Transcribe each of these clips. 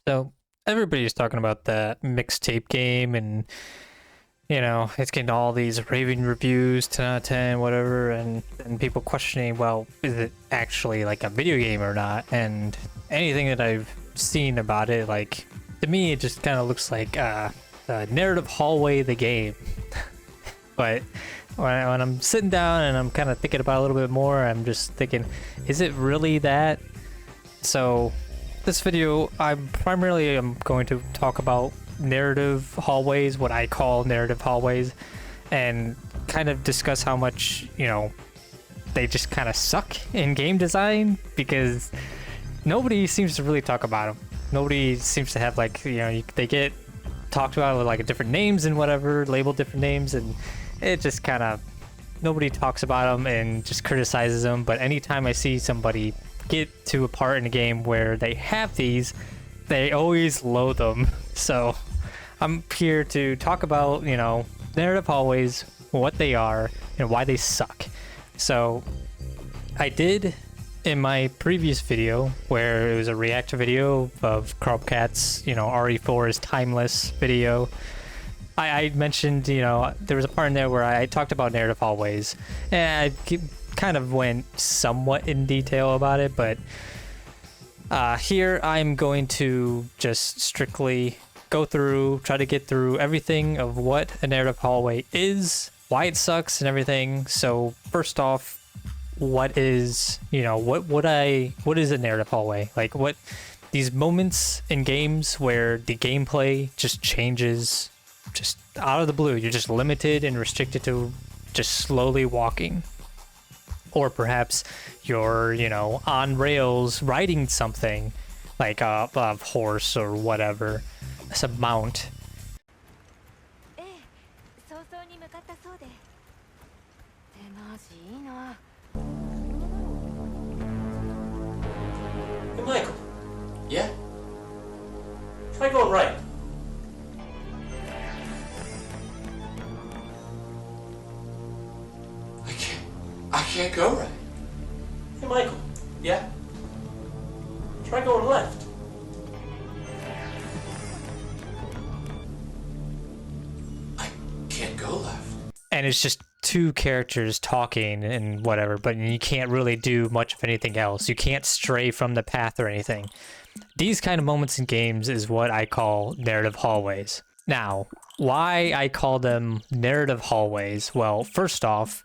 So everybody's talking about that mixtape game, and it's getting all these raving reviews, 10 out of 10, whatever, and people questioning, well, is it actually like a video game or not? And anything that I've seen about it, like, to me, it just kind of looks like narrative hallway the game. But when I'm sitting down and I'm kind of thinking about it a little bit more, I'm just thinking, is it really that? So this video, I'm going to talk about narrative hallways, what I call narrative hallways, and kind of discuss how much, they just kind of suck in game design, because nobody seems to really talk about them. Nobody seems to have, like, they get talked about with like different names and whatever, labeled different names, and it just kind of, nobody talks about them and just criticizes them. But anytime I see somebody get to a part in a game where they have these, they always load them. So I'm here to talk about, narrative hallways, what they are, and why they suck. So I did in my previous video, where it was a react video of Cropcat's, RE4 is timeless video, I mentioned, there was a part in there where I talked about narrative hallways, and I kind of went somewhat in detail about it, but here I'm going to just strictly go through, try to get through everything of what a narrative hallway is, why it sucks, and everything. So first off, what is, what is a narrative hallway? Like, what these moments in games where the gameplay just changes just out of the blue. You're just limited and restricted to just slowly walking. Or perhaps you're, on rails riding something like a horse or whatever. It's a mount. Hey, Michael. Yeah? Try going right. I can't go right. Hey, Michael. Yeah? Try going left. I can't go left. And it's just two characters talking and whatever, but you can't really do much of anything else. You can't stray from the path or anything. These kind of moments in games is what I call narrative hallways. Now, why I call them narrative hallways? Well, first off,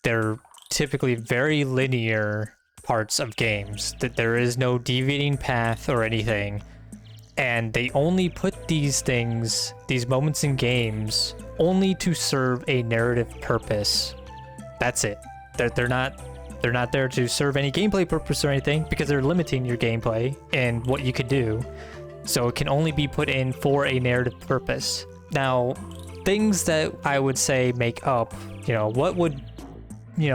they're typically very linear parts of games, that there is no deviating path or anything, and they only put these things, these moments in games, only to serve a narrative purpose. That's it. They're not there to serve any gameplay purpose or anything, because they're limiting your gameplay and what you could do. So it can only be put in for a narrative purpose. Now, things that I would say make up, what would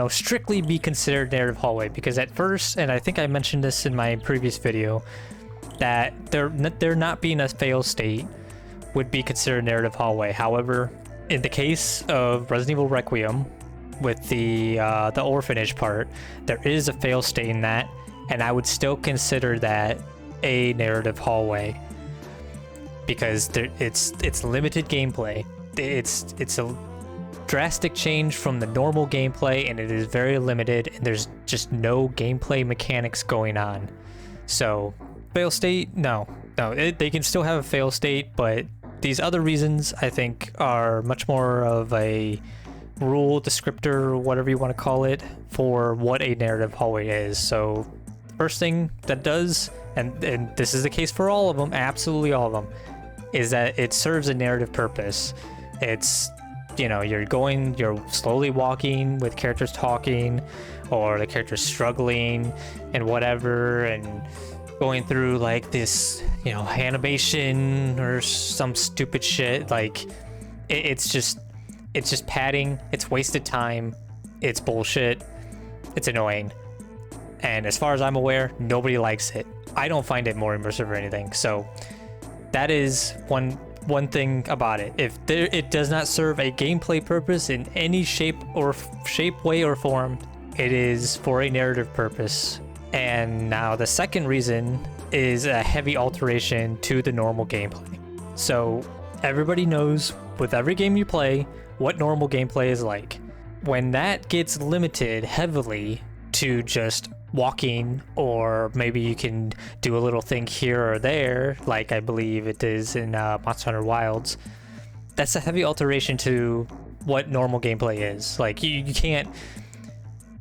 strictly be considered narrative hallway, because at first, and I think I mentioned this in my previous video, that there not being a fail state would be considered narrative hallway. However, in the case of Resident Evil Requiem, with the orphanage part, there is a fail state in that, and I would still consider that a narrative hallway, because it's limited gameplay. It's a drastic change from the normal gameplay, and it is very limited, and there's just no gameplay mechanics going on. So fail state, no, they can still have a fail state, but these other reasons I think are much more of a rule descriptor, or whatever you want to call it, for what a narrative hallway is. So first thing that does, and this is the case for all of them, absolutely all of them, is that it serves a narrative purpose. It's, you're slowly walking with characters talking, or the characters struggling and whatever, and going through like this, animation or some stupid shit. Like, it's just padding, it's wasted time, it's bullshit, it's annoying. And as far as I'm aware, nobody likes it. I don't find it more immersive or anything. So that is one thing about it. If it does not serve a gameplay purpose in any shape, way, or form, it is for a narrative purpose. And now the second reason is a heavy alteration to the normal gameplay. So everybody knows with every game you play what normal gameplay is like. When that gets limited heavily to just walking, or maybe you can do a little thing here or there, like I believe it is in Monster Hunter Wilds, that's a heavy alteration to what normal gameplay is. Like you can't,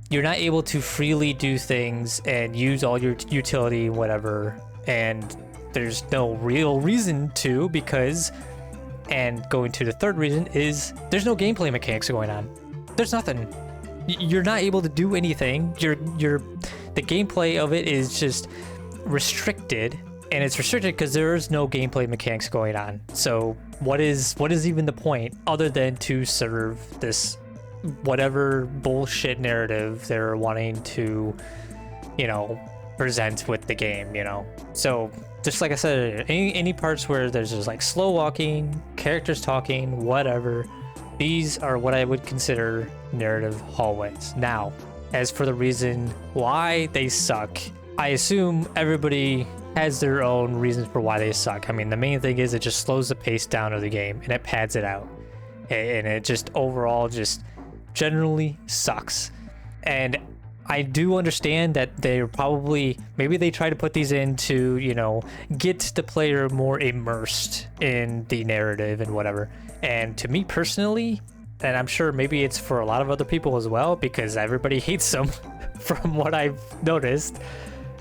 you're not able to freely do things and use all your utility, whatever, and there's no real reason to, because, and going to the third reason is there's no gameplay mechanics going on. There's nothing. You're not able to do anything. The gameplay of it is just restricted, and it's restricted because there is no gameplay mechanics going on. So what is even the point other than to serve this whatever bullshit narrative they're wanting to, present with the game, So just like I said, any parts where there's just like slow walking, characters talking, whatever, these are what I would consider narrative hallways. Now, as for the reason why they suck, I assume everybody has their own reasons for why they suck. I mean, the main thing is it just slows the pace down of the game and it pads it out. And it just overall just generally sucks. And I do understand that they're probably, maybe they try to put these in to, get the player more immersed in the narrative and whatever. And to me personally, and I'm sure maybe it's for a lot of other people as well, because everybody hates them from what I've noticed,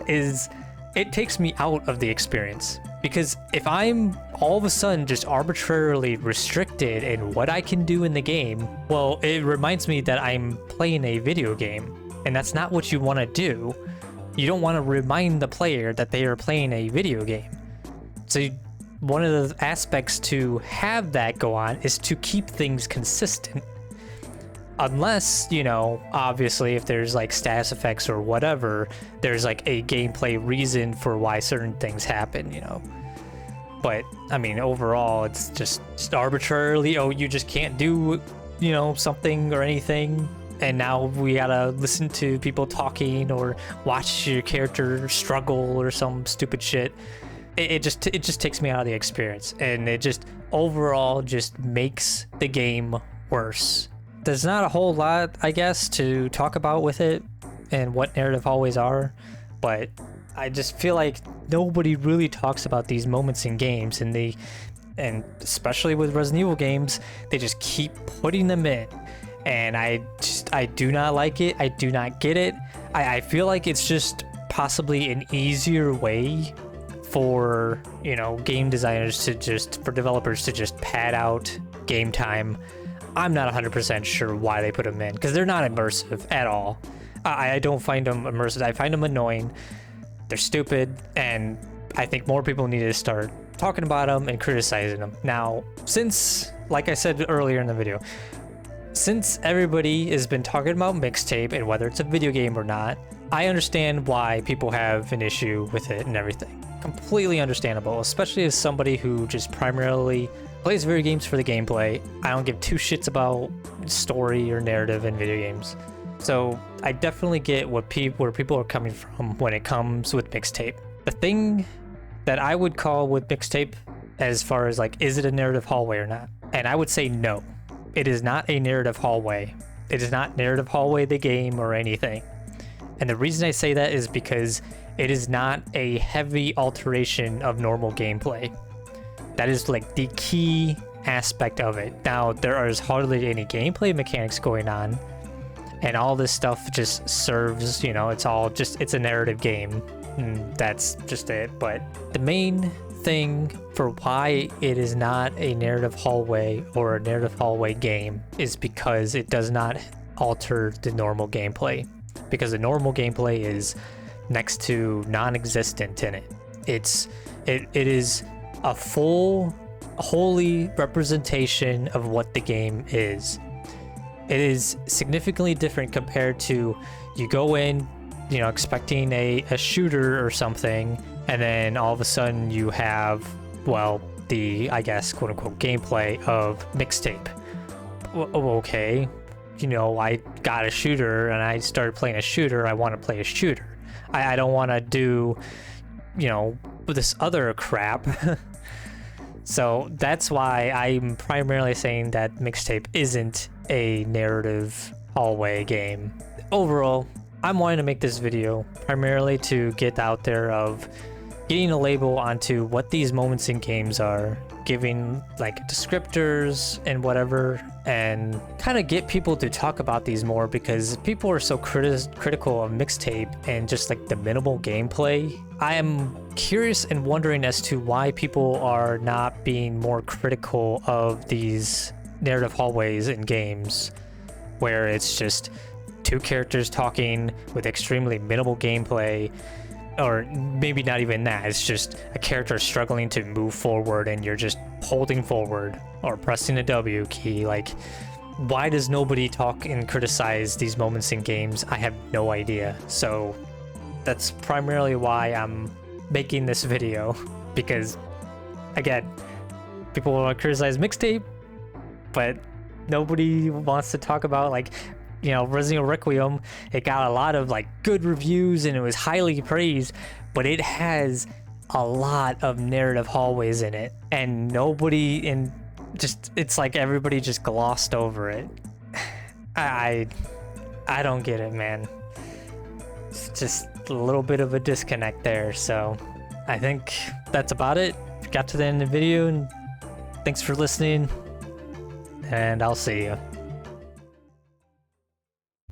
is it takes me out of the experience. Because if I'm all of a sudden just arbitrarily restricted in what I can do in the game, well, it reminds me that I'm playing a video game, and that's not what you want to do. You don't want to remind the player that they are playing a video game. So one of the aspects to have that go on is to keep things consistent. Unless, obviously if there's like status effects or whatever, there's like a gameplay reason for why certain things happen, But, I mean, overall, it's just arbitrarily, you just can't do, something or anything. And now we gotta listen to people talking or watch your character struggle or some stupid shit. It just takes me out of the experience, and it just overall just makes the game worse. There's not a whole lot, I guess, to talk about with it and what narrative hallways are, but I just feel like nobody really talks about these moments in games, and especially with Resident Evil games, they just keep putting them in. And I do not like it. I do not get it. I feel like it's just possibly an easier way for, game designers for developers to just pad out game time. I'm not 100% sure why they put them in, because they're not immersive at all. I don't find them immersive. I find them annoying. They're stupid, and I think more people need to start talking about them and criticizing them. Now, since, like I said earlier in the video, since everybody has been talking about mixtape and whether it's a video game or not, I understand why people have an issue with it and everything. Completely understandable, especially as somebody who just primarily plays video games for the gameplay. I don't give two shits about story or narrative in video games. So I definitely get where people are coming from when it comes with mixtape. The thing that I would call with mixtape, as far as like, is it a narrative hallway or not? And I would say no. It is not a narrative hallway. It is not narrative hallway the game or anything. And the reason I say that is because it is not a heavy alteration of normal gameplay. That is like the key aspect of it. Now, there is hardly any gameplay mechanics going on, and all this stuff just serves, it's a narrative game. And that's just it. But the main thing for why it is not a narrative hallway or a narrative hallway game is because it does not alter the normal gameplay, because the normal gameplay is next to non-existent in it. It is a full, wholly representation of what the game is. It is significantly different compared to you go in, expecting a shooter or something, and then all of a sudden you have, the, I guess, quote unquote, gameplay of mixtape. Okay, I got a shooter and I started playing a shooter. I want to play a shooter. I don't want to do, you know, this other crap. So that's why I'm primarily saying that Mixtape isn't a narrative hallway game. Overall, I'm wanting to make this video primarily to get out there of getting a label onto what these moments in games are, giving like descriptors and whatever, and kind of get people to talk about these more, because people are so critical of Mixtape and just like the minimal gameplay. I am curious and wondering as to why people are not being more critical of these narrative hallways in games, where it's just two characters talking with extremely minimal gameplay, or maybe not even that. It's just a character struggling to move forward and you're just holding forward or pressing the W key. Like, why does nobody talk and criticize these moments in games? I have no idea. So that's primarily why I'm making this video, because again, people want to criticize Mixtape, but nobody wants to talk about, like, you know, Resident Evil Requiem. It got a lot of like good reviews and it was highly praised, but it has a lot of narrative hallways in it, and nobody in just, it's like everybody just glossed over it. I don't get it, man. It's just a little bit of a disconnect there. So I think that's about it. Got to the end of the video, and thanks for listening, and I'll see you.